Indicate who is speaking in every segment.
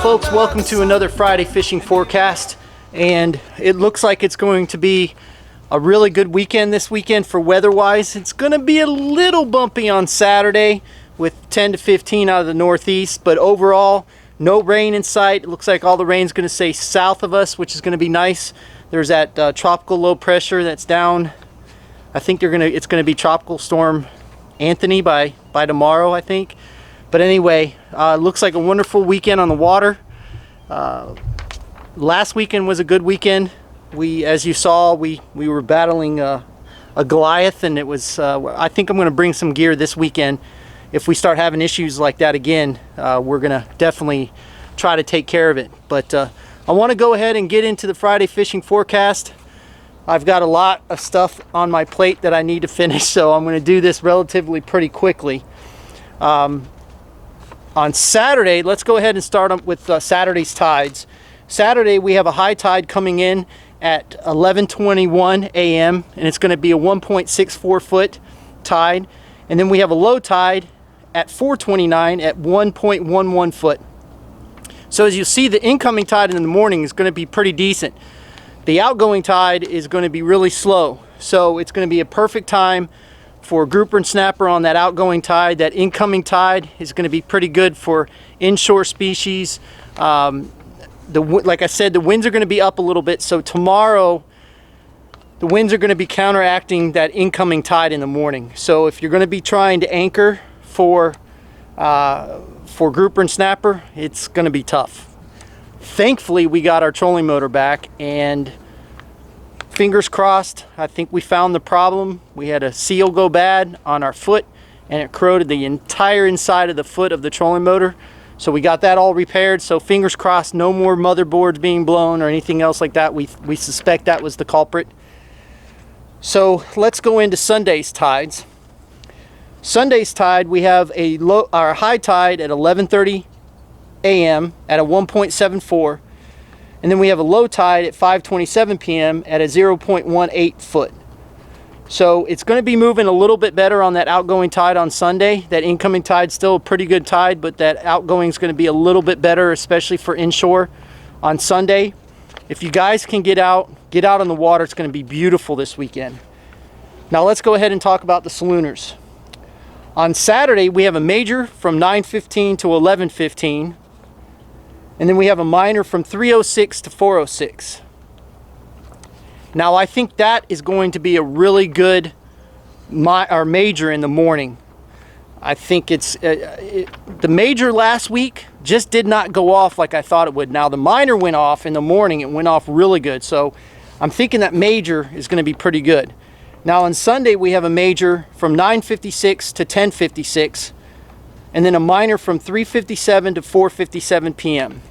Speaker 1: folks, welcome to another Friday fishing forecast, and it looks like it's going to be a really good weekend this weekend for weather-wise. It's going to be a little bumpy on Saturday with 10 to 15 out of the northeast, but overall, no rain in sight. It looks like all the rain's going to stay south of us, which is going to be nice. There's that tropical low pressure that's down. I think it's going to be Tropical Storm Anthony by tomorrow, I think. But anyway, looks like a wonderful weekend on the water. Last weekend was a good weekend. As you saw, we were battling a Goliath, and it was. I think I'm going to bring some gear this weekend. If we start having issues like that again, we're going to definitely try to take care of it. But I want to go ahead and get into the Friday fishing forecast. I've got a lot of stuff on my plate that I need to finish, so I'm going to do this relatively pretty quickly. On Saturday, let's go ahead and start with Saturday's tides. Saturday, we have a high tide coming in at 11:21 a.m. and it's going to be a 1.64 foot tide. And then we have a low tide at 4:29 at 1.11 foot. So as you see, the incoming tide in the morning is going to be pretty decent. The outgoing tide is going to be really slow. So it's going to be a perfect time for grouper and snapper on that outgoing tide. That incoming tide is going to be pretty good for inshore species. Like I said, the winds are going to be up a little bit, so tomorrow the winds are going to be counteracting that incoming tide in the morning. So if you're going to be trying to anchor for grouper and snapper, it's going to be tough. Thankfully, we got our trolling motor back, and fingers crossed, I think we found the problem. We had a seal go bad on our foot, and it corroded the entire inside of the foot of the trolling motor. So we got that all repaired. So fingers crossed, no more motherboards being blown or anything else like that. We suspect that was the culprit. So let's go into Sunday's tides. Sunday's tide, we have our high tide at 11:30 a.m. at a 1.74. And then we have a low tide at 5:27 p.m. at a 0.18 foot. So it's going to be moving a little bit better on that outgoing tide on Sunday. That incoming tide's still a pretty good tide, but that outgoing is going to be a little bit better, especially for inshore on Sunday. If you guys can get out on the water, it's going to be beautiful this weekend. Now let's go ahead and talk about the Solunars. On Saturday, we have a major from 9:15 to 11:15. And then we have a minor from 3:06 to 4:06. Now I think that is going to be a really good major in the morning. I think the major last week just did not go off like I thought it would. Now the minor went off in the morning. It went off really good. So I'm thinking that major is going to be pretty good. Now on Sunday we have a major from 9:56 to 10:56. And then a minor from 3:57 to 4:57 p.m.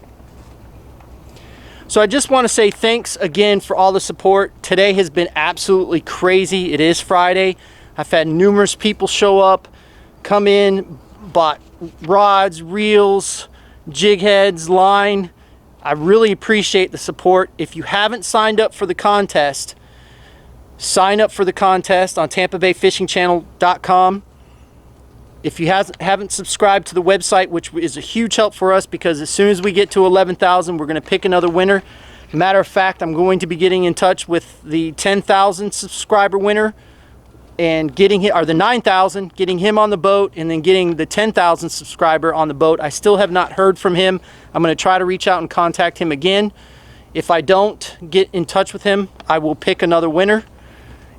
Speaker 1: So I just want to say thanks again for all the support. Today has been absolutely crazy. It is Friday. I've had numerous people show up, come in, bought rods, reels, jig heads, line. I really appreciate the support. If you haven't signed up for the contest, sign up for the contest on TampaBayFishingChannel.com. If you haven't subscribed to the website, which is a huge help for us, because as soon as we get to 11,000, we're going to pick another winner. Matter of fact, I'm going to be getting in touch with the 10,000 subscriber winner and the 9,000, getting him on the boat, and then getting the 10,000 subscriber on the boat. I still have not heard from him. I'm going to try to reach out and contact him again. If I don't get in touch with him, I will pick another winner.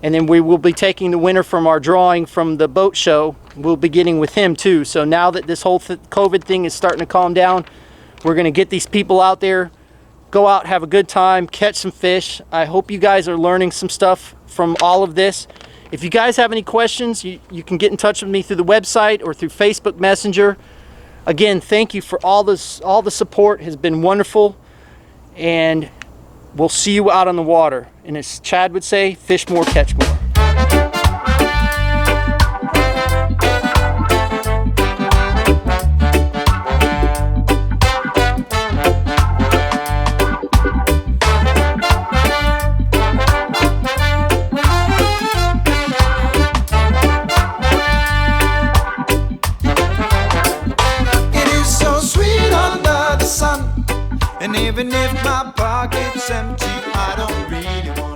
Speaker 1: And then we will be taking the winner from our drawing from the boat show. We'll be getting with him too. So now that this whole COVID thing is starting to calm down, we're going to get these people out there, go out, have a good time, catch some fish. I hope you guys are learning some stuff from all of this. If you guys have any questions, you can get in touch with me through the website or through Facebook Messenger. Again, thank you for all this. All the support has been wonderful. And we'll see you out on the water. And as Chad would say, fish more, catch more.
Speaker 2: It is so sweet under the sun. Even if my pocket's empty, I don't really want